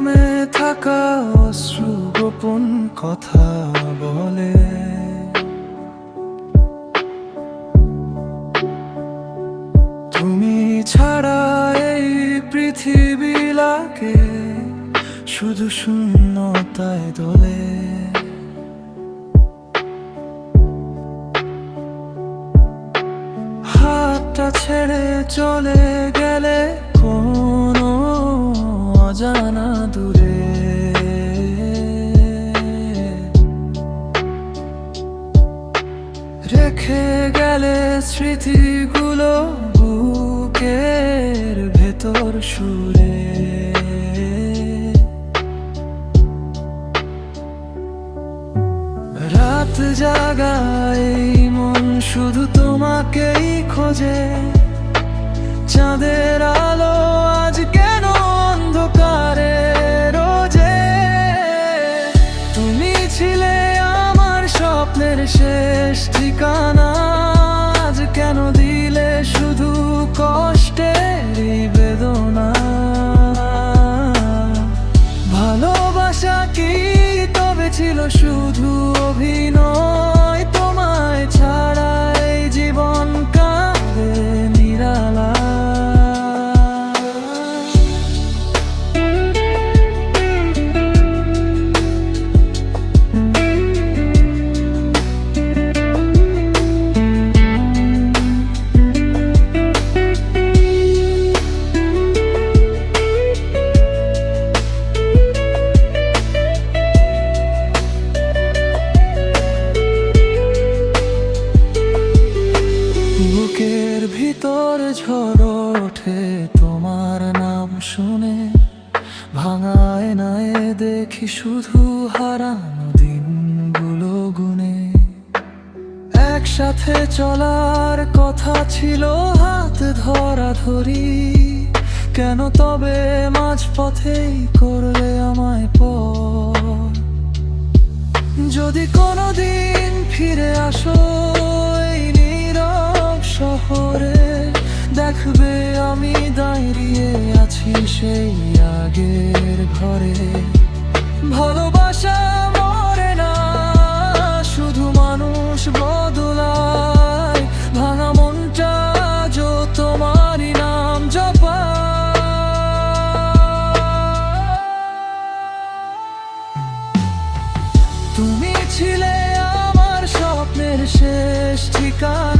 জমে থাকা অশ্রু গোপন কথা বলে। তুমি ছাড়া এই পৃথিবী লাগে শুধু শূন্যতায় দোলে। হাতটা ছেড়ে চলে গেলে কোনো অজানা দূরে, রেখে গেলে স্মৃতিগুলো বুকের ভেতর সুরে। রাত জাগায় মন শুধু তোমাকেই খোঁজে। চাঁদের আলো আজ কেন অন্ধকারে রোজে। তুমি ছিলে আমার স্বপ্নের শেষ ঠিকানা, আজ কেন দিলে শুধু কষ্টের বেদনা। ভালোবাসা কি তবে ছিল শুধু অভিনয়? তোমায় ছাড়া এই জীবন কাঁদে নিরালা। বুকের ভিতর ঝড় ওঠে তোমার নাম শুনে। ভাঙা আয়নায় দেখি শুধু হারানো দিনগুলো গুনে। একসাথে চলার কথা ছিল হাত ধরাধরি, কেন তবে মাঝপথেই করলে আমায় পর? যদি কোনোদিন ফিরে আসো এই নীরব শহরে, দেখবে আমি দাঁড়িয়ে আছি সেই আগের ঘরে। ভালোবাসা মরে না, শুধু মানুষ বদলায়। ভাঙা মনটা আজও তোমারই নাম জপায়। তুমি ছিলে আমার স্বপ্নের শেষ ঠিকানা,